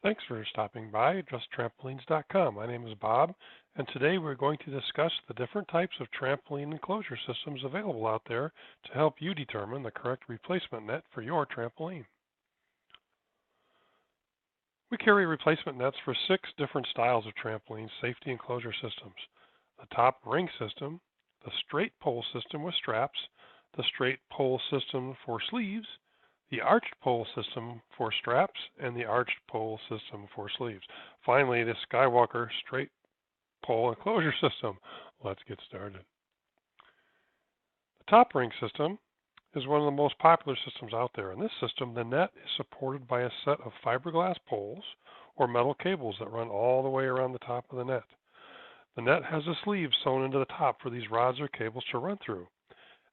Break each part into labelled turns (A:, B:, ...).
A: Thanks for stopping by justtrampolines.com. My name is Bob, and today we're going to discuss the different types of trampoline enclosure systems available out there to help you determine the correct replacement net for your trampoline. We carry replacement nets for 6 different styles of trampoline safety enclosure systems: the top ring system, the straight pole system with straps, the straight pole system for sleeves, the arched pole system for straps, and the arched pole system for sleeves. Finally, the Skywalker straight pole enclosure system. Let's get started. The top ring system is one of the most popular systems out there. In this system, the net is supported by a set of fiberglass poles or metal cables that run all the way around the top of the net. The net has a sleeve sewn into the top for these rods or cables to run through.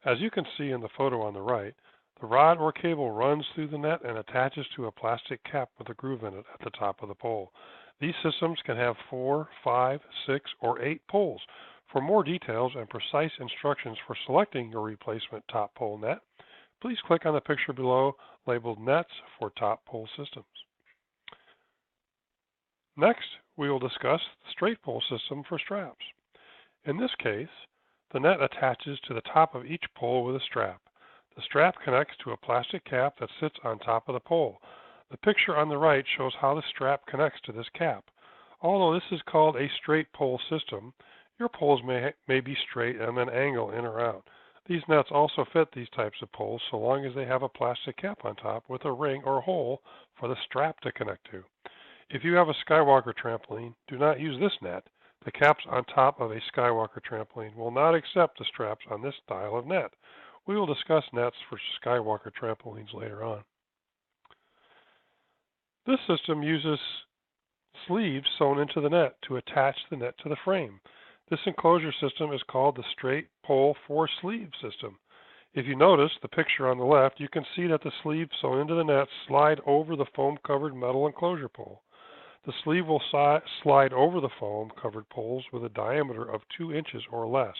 A: As you can see in the photo on the right, the rod or cable runs through the net and attaches to a plastic cap with a groove in it at the top of the pole. These systems can have 4, 5, 6, or 8 poles. For more details and precise instructions for selecting your replacement top pole net, please click on the picture below labeled Nets for Top Pole Systems. Next, we will discuss the straight pole system for straps. In this case, the net attaches to the top of each pole with a strap. The strap connects to a plastic cap that sits on top of the pole. The picture on the right shows how the strap connects to this cap. Although this is called a straight pole system, your poles may be straight and then angle in or out. These nets also fit these types of poles so long as they have a plastic cap on top with a ring or hole for the strap to connect to. If you have a Skywalker trampoline, do not use this net. The caps on top of a Skywalker trampoline will not accept the straps on this style of net. We will discuss nets for Skywalker trampolines later on. This system uses sleeves sewn into the net to attach the net to the frame. This enclosure system is called the straight pole for sleeve system. If you notice the picture on the left, you can see that the sleeves sewn into the net slide over the foam-covered metal enclosure pole. The sleeve will slide over the foam-covered poles with a diameter of 2 inches or less.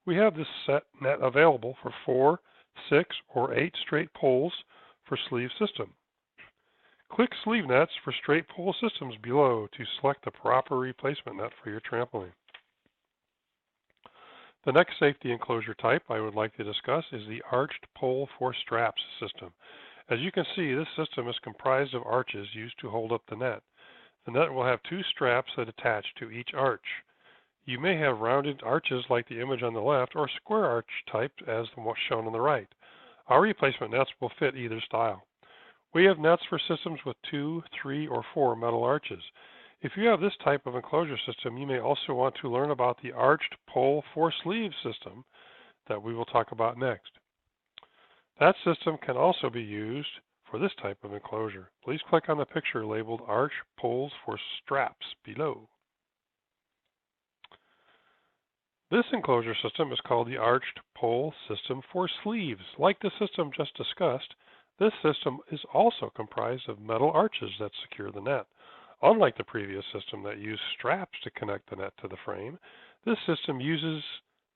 A: We have this set net available for 4, 6, or 8 straight poles for sleeve system. Click Sleeve Nets for straight pole systems below to select the proper replacement net for your trampoline. The next safety enclosure type I would like to discuss is the arched pole for straps system. As you can see, this system is comprised of arches used to hold up the net. The net will have 2 straps that attach to each arch. You may have rounded arches like the image on the left or square arch type as the one shown on the right. Our replacement nets will fit either style. We have nets for systems with 2, 3, or 4 metal arches. If you have this type of enclosure system, you may also want to learn about the arched pole for sleeve system that we will talk about next. That system can also be used for this type of enclosure. Please click on the picture labeled Arch Poles for Straps below. This enclosure system is called the arched pole system for sleeves. Like the system just discussed, this system is also comprised of metal arches that secure the net. Unlike the previous system that used straps to connect the net to the frame, this system uses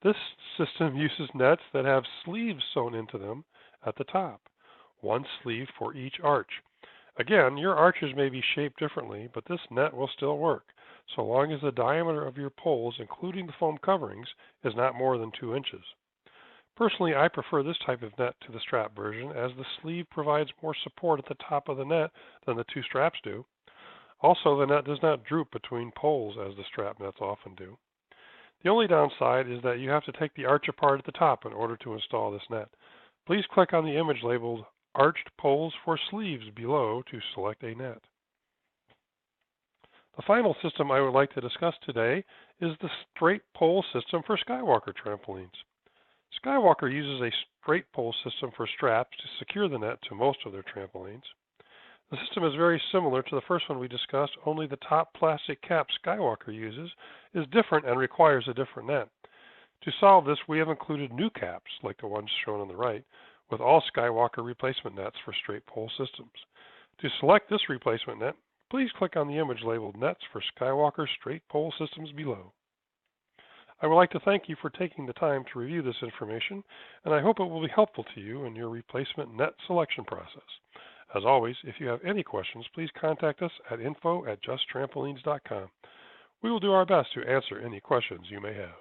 A: nets that have sleeves sewn into them at the top, one sleeve for each arch. Again, your arches may be shaped differently, but this net will still work, so long as the diameter of your poles, including the foam coverings, is not more than 2 inches. Personally, I prefer this type of net to the strap version, as the sleeve provides more support at the top of the net than the 2 straps do. Also, the net does not droop between poles as the strap nets often do. The only downside is that you have to take the arch apart at the top in order to install this net. Please click on the image labeled Arched Poles for Sleeves below to select a net. The final system I would like to discuss today is the straight pole system for Skywalker trampolines. Skywalker uses a straight pole system for straps to secure the net to most of their trampolines. The system is very similar to the first one we discussed, only the top plastic cap Skywalker uses is different and requires a different net. To solve this, we have included new caps, like the ones shown on the right, with all Skywalker replacement nets for straight pole systems. To select this replacement net, please click on the image labeled Nets for Skywalker Straight Pole Systems below. I would like to thank you for taking the time to review this information, and I hope it will be helpful to you in your replacement net selection process. As always, if you have any questions, please contact us at info@justtrampolines.com. We will do our best to answer any questions you may have.